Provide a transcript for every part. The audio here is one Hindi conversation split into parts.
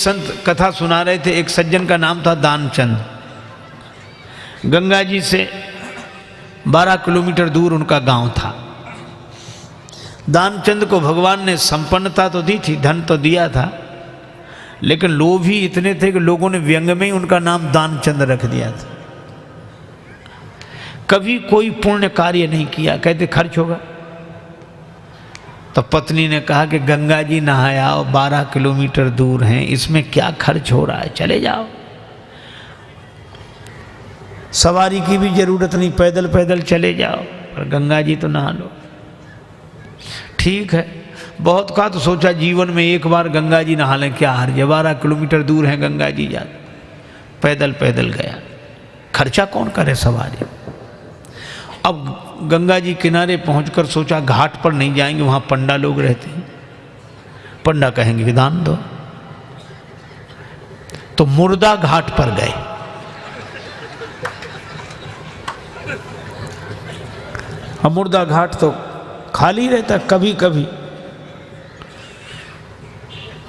संत कथा सुना रहे थे। एक सज्जन का नाम था दानचंद। गंगा जी से 12 किलोमीटर दूर उनका गांव था। दानचंद को भगवान ने संपन्नता तो दी थी, धन तो दिया था, लेकिन लोभ ही इतने थे कि लोगों ने व्यंग में ही उनका नाम दानचंद रख दिया था। कभी कोई पुण्य कार्य नहीं किया, कहते खर्च होगा। तो पत्नी ने कहा कि गंगा जी नहाया 12 किलोमीटर दूर हैं, इसमें क्या खर्च हो रहा है, चले जाओ। सवारी की भी जरूरत नहीं, पैदल पैदल चले जाओ, और गंगा जी तो नहा लो। ठीक है, बहुत कहा तो सोचा जीवन में एक बार गंगा जी नहा लें, क्या हर्ज है, 12 किलोमीटर दूर है गंगा जी, जा पैदल पैदल गया, खर्चा कौन करे सवारी। अब गंगा जी किनारे पहुंचकर सोचा घाट पर नहीं जाएंगे, वहां पंडा लोग रहते हैं, पंडा कहेंगे कि दान दो। तो मुर्दा घाट पर गए। अब मुर्दा घाट तो खाली रहता,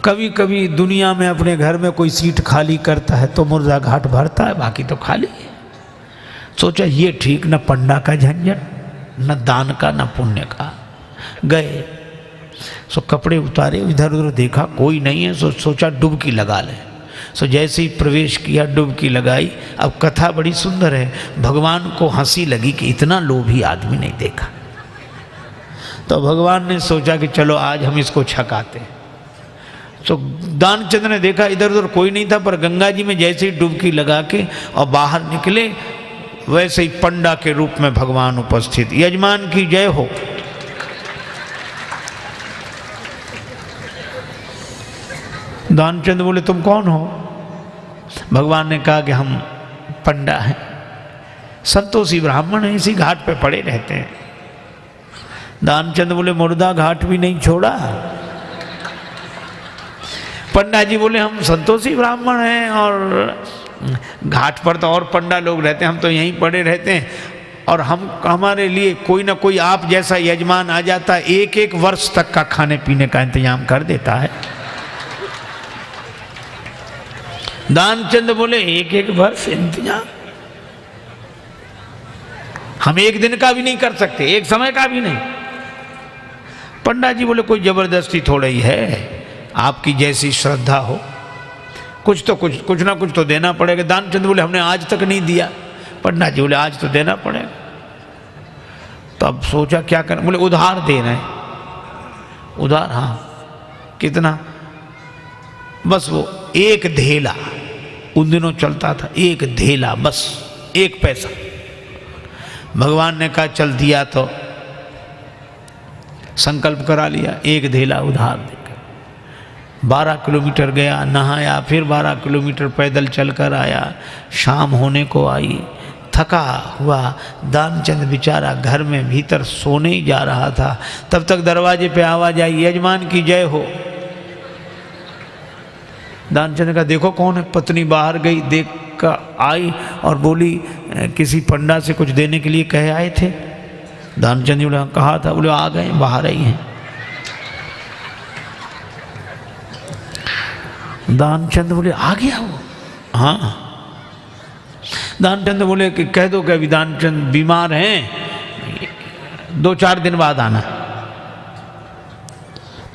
कभी कभी दुनिया में अपने घर में कोई सीट खाली करता है तो मुर्दा घाट भरता है, बाकी तो खाली है। सोचा ये ठीक, न पंडा का झंझट, न दान का, न पुण्य का। गए सो कपड़े उतारे, इधर उधर देखा कोई नहीं है, सोचा डुबकी लगा ले। सो जैसे ही प्रवेश किया, डुबकी लगाई। अब कथा बड़ी सुंदर है, भगवान को हंसी लगी कि इतना लोभी आदमी नहीं देखा। तो भगवान ने सोचा कि चलो आज हम इसको छकाते हैं। तो दानचंद ने देखा इधर उधर कोई नहीं था, पर गंगा जी में जैसे ही डुबकी लगा के और बाहर निकले, वैसे ही पंडा के रूप में भगवान उपस्थित। यजमान की जय हो। दानचंद बोले तुम कौन हो? भगवान ने कहा कि हम पंडा हैं, संतोषी ब्राह्मण हैं, इसी घाट पे पड़े रहते हैं। दानचंद बोले मुर्दा घाट भी नहीं छोड़ा। पंडा जी बोले हम संतोषी ब्राह्मण हैं और घाट पर तो और पंडा लोग रहते हैं, हम तो यहीं पड़े रहते हैं, और हमारे लिए कोई ना कोई आप जैसा यजमान आ जाता है, 1-1 वर्ष तक का खाने पीने का इंतजाम कर देता है। दानचंद बोले 1-1 वर्ष इंतजाम? हम एक दिन का भी नहीं कर सकते, एक समय का भी नहीं। पंडा जी बोले कोई जबरदस्ती थोड़ा ही है, आपकी जैसी श्रद्धा हो, कुछ ना कुछ तो देना पड़ेगा। दानचंद बोले हमने आज तक नहीं दिया। पंडा जी बोले आज तो देना पड़ेगा। तो अब सोचा क्या करना, बोले उधार देना है। उधार? हाँ। कितना? बस वो 1 धेला, उन दिनों चलता था, 1 धेला, बस 1 पैसा। भगवान ने कहा चल दिया, तो संकल्प करा लिया, 1 धेला उधार देकर 12 किलोमीटर गया, नहाया, फिर 12 किलोमीटर पैदल चलकर आया। शाम होने को आई, थका हुआ दानचंद बेचारा घर में भीतर सोने ही जा रहा था। तब तक दरवाजे पे आवाज आई, यजमान की जय हो। दानचंद का देखो कौन है। पत्नी बाहर गई, देख कर आई और बोली किसी पंडा से कुछ देने के लिए कहे आए थे? दानचंद जी बोले कहा था। बोले आ गए, बाहर आई हैं। दानचंद बोले आ गया वो? हाँ। दानचंद बोले कि कह दो कि अभी दानचंद बीमार हैं, 2-4 दिन बाद आना।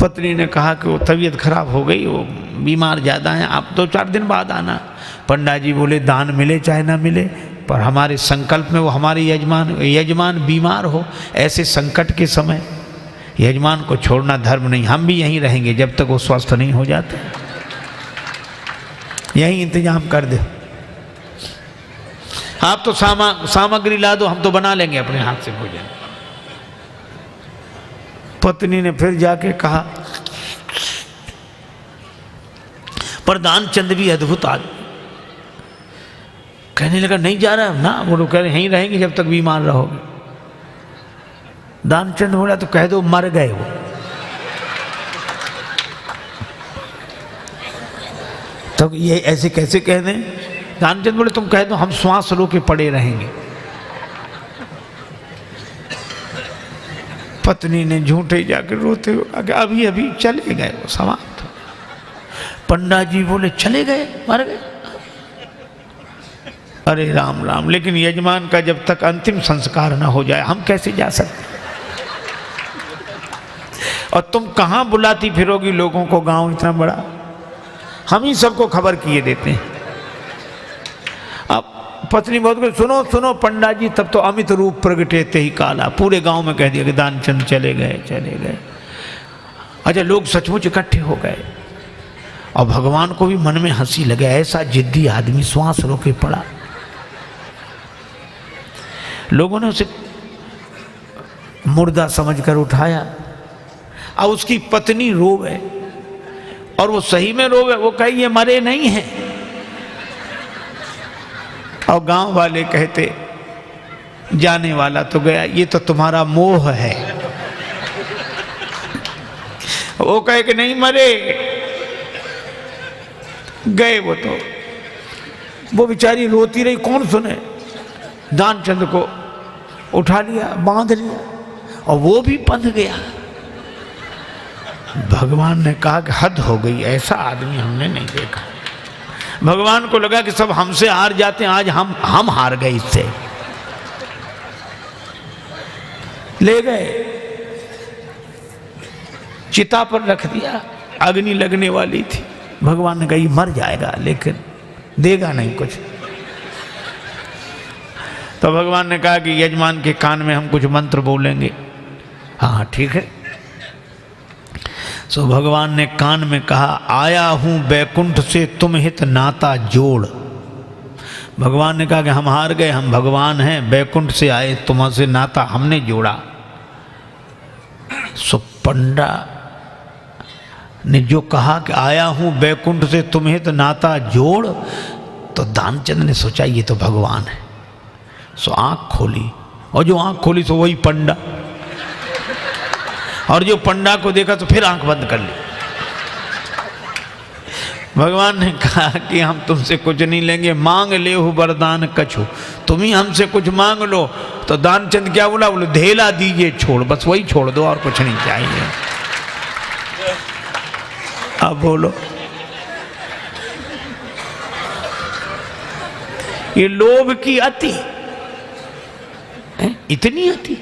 पत्नी ने कहा कि वो तबीयत खराब हो गई, वो बीमार ज़्यादा हैं, आप 2-4 दिन बाद आना। पंडा जी बोले दान मिले चाहे ना मिले, पर हमारे संकल्प में वो हमारे यजमान बीमार हो, ऐसे संकट के समय यजमान को छोड़ना धर्म नहीं। हम भी यहीं रहेंगे जब तक वो स्वस्थ नहीं हो जाते, यहीं इंतजाम कर दे। आप तो सामग्री ला दो, हम तो बना लेंगे अपने हाथ से भोजन। पत्नी ने फिर जाके कहा, पर दानचंद भी अद्भुत आदमी, कहने लगा नहीं जा रहा ना। वो लोग कह रहे यहीं रहेंगे जब तक बीमार रहोगे। दानचंद बोला तो कह दो मर गए वो। तो ये ऐसे कैसे कह दें? दानचंद बोले तुम कह दो हम श्वास रो के पड़े रहेंगे। पत्नी ने झूठे जाकर रोते हुए अभी चले गए, वो समाप्त। पंडा जी बोले चले गए, मर गए। अरे राम राम, लेकिन यजमान का जब तक अंतिम संस्कार ना हो जाए हम कैसे जा सकते? और तुम कहाँ बुलाती फिरोगी लोगों को, गांव इतना बड़ा, हम ही सबको खबर किए देते हैं। अब पत्नी बहुत कुछ, सुनो सुनो पंडा जी, तब तो अमित रूप प्रगटेते ही काला, पूरे गांव में कह दिया कि दानचंद चले गए चले गए। अच्छा, लोग सचमुच इकट्ठे हो गए और भगवान को भी मन में हंसी लगे, ऐसा जिद्दी आदमी श्वास रोके पड़ा। लोगों ने उसे मुर्दा समझकर उठाया। अब उसकी पत्नी रोवे, और वो सही में रोवे, वो कहे ये मरे नहीं हैं। और गांव वाले कहते जाने वाला तो गया, ये तो तुम्हारा मोह है। वो कहे कि नहीं मरे, गए वो तो। वो बेचारी रोती रही, कौन सुने। दानचंद को उठा लिया, बांध लिया, और वो भी बंध गया। भगवान ने कहा कि हद हो गई, ऐसा आदमी हमने नहीं देखा। भगवान को लगा कि सब हमसे हार जाते हैं, आज हम हार गए इससे। ले गए, चिता पर रख दिया, अग्नि लगने वाली थी। भगवान ने कहा ये मर जाएगा लेकिन देगा नहीं कुछ। तो भगवान ने कहा कि यजमान के कान में हम कुछ मंत्र बोलेंगे। हाँ ठीक है। सो भगवान ने कान में कहा, आया हूं बैकुंठ से तुम हित नाता जोड़। भगवान ने कहा कि हम हार गए, हम भगवान हैं, बैकुंठ से आए, तुमसे नाता हमने जोड़ा। सो पंडा ने जो कहा कि आया हूं बैकुंठ से तुम हित नाता जोड़, तो दानचंद ने सोचा ये तो भगवान है। सो आंख खोली, और जो आंख खोली तो वही पंडा, और जो पंडा को देखा तो फिर आंख बंद कर ली। भगवान ने कहा कि हम तुमसे कुछ नहीं लेंगे, मांग ले हो वरदान कछु, तुम ही हमसे कुछ मांग लो। तो दानचंद क्या बोला, बोले धेला दीजिए छोड़, बस वही छोड़ दो और कुछ नहीं चाहिए। अब बोलो, ये लोभ की अति, इतनी अति।